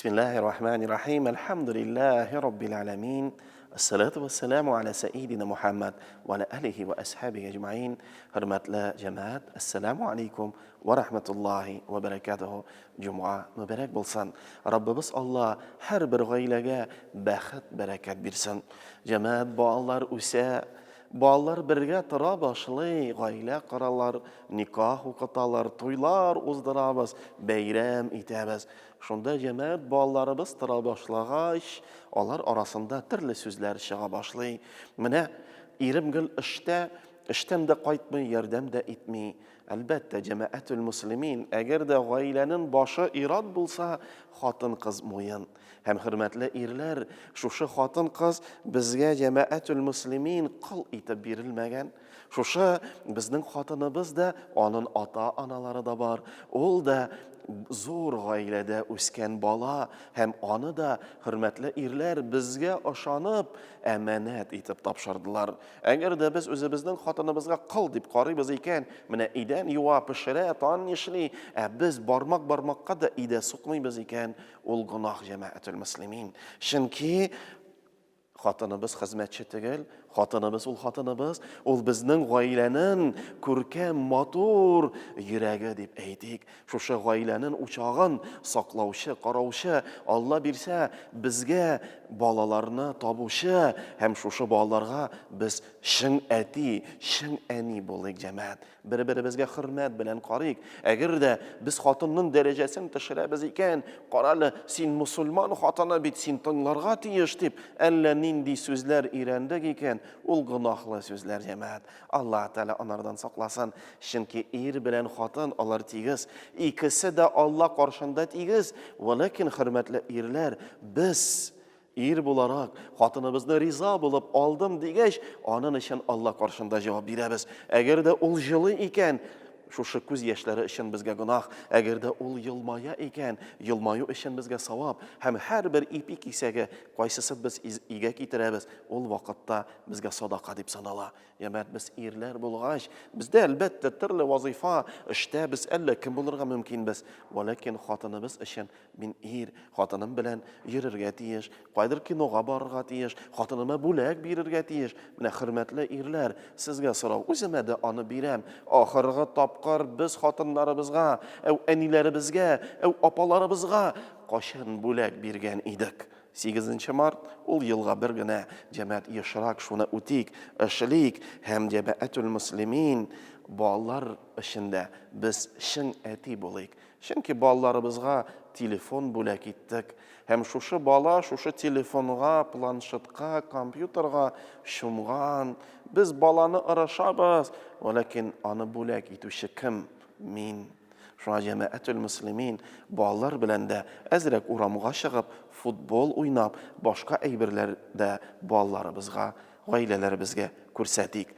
بسم الله الرحمن الرحيم الحمد لله رب العالمين الصلاة والسلام على سيدنا محمد وعلى آله وأصحابه أجمعين hurmatli jamaat assalomu alaykum va rahmatullohi va barakatuh. Juma muborak bo'lsin. Rabbimiz Alloh har bir oilaga baxt barakat bersin. Jamaat bolalar o'sa bolalar birga tura boshli oila qaralar nikoh o'qitalar to'ylar o'zdiramiz bayram etamiz. Shunda jamaat bolalarimiz tura boshlagach ular orasida turli so'zlar chiqa boshli. Mana erimgil ishdan da qaytmay yordamda etmay. Albatta jamaatul muslimin agarda oilaning boshi irod bo'lsa xotin qiz mo'yin. Ham hurmatli erlar, shu xotin qiz bizga jamaatul muslimin qil etib berilmagan. Shu bizning xotinimizda onun ota-onalarida bor. Ol da zo'r oilada o'sgan bola, ham oni da hurmatli erlar bizga ishonib amanat etib topshirdilar. Agarda biz o'zimizning xotinimizga qil deb qaraymiz ekan, mana idan yuva pishira, tonishli, biz barmoqqa da ida suqmaymiz ekan, ul gunoh jamaatul muslimin. Chunki xotinimiz xizmatchi tugul, xotinimiz ul bizning oilaning ko'rkam motor yuragi deb aytik. Shu oilaning o'chog'in saqlovchi, qarovchi, Alloh bersa bizga bolalarni tobushi, ham shu bolalarga biz shin ani bo'laylik jamoat. Bir-birimizga hurmat bilan qaraylik. Agarda biz xotinning darajasini tashiramiz ekan, qarali sen musulmon xotini bit sen tinglarga tegish deb alla nindi so'zlar erandak ekan, ul gunohli so'zlar jamoat. Alloh taolo onlardan saqlasin. Chunki er bilan xotin ular tegiz, ikkisi da Alloh qarshida tegiz. Lekin hurmatli erlar, biz er bo'larak xotinimizni rizo bo'lib oldim degach, onun uchun Alloh qarshida javob beramiz. Agarda ul jili ekan, shu ko'z yoshlari uchun bizga gunoh. Agarda ul yilmoya ekan, yilmoyu uchun bizga savob. Ham har bir ipi kisaga qaysisi biz ega keltiramiz, ul vaqtda bizga sadaqa deb sanala. Yamat biz erlar bo'lg'ach, bizda albatta turli vazifa, ishda biz alla kim bo'lirga mumkin biz. Lekin xotinimiz uchun men xotinim bilan yurarga tegish, qaydir kinoga borarga tegish, xotinimga bo'lak berarga tegish. Mana hurmatli erlar, sizga so'rov, o'zimda oni beram. Oxirgi topqir biz xotinlarimizga, anilarimizga, opalarimizga qoshin bo'lak bergan edik. 8-mart ul yilga birgina jamoat ishrak shuni o'tik, ishlik ham jamaatul muslimin bolalar ishida biz shin ati bo'laylik. Chunki bolalarimizga telefon bo'lak etdik. Ham shu bola shu telefonga, planshetga, kompyuterga shumgan. Biz bolani arashabız, lekin onu bo'lak etuvchi kim? Men. Shuna jamaatul muslimin bolalar bilan da azrak uramga chiqib, futbol o'ynab, boshqa ayberlarda bolalarimizga, oilalarimizga ko'rsatik.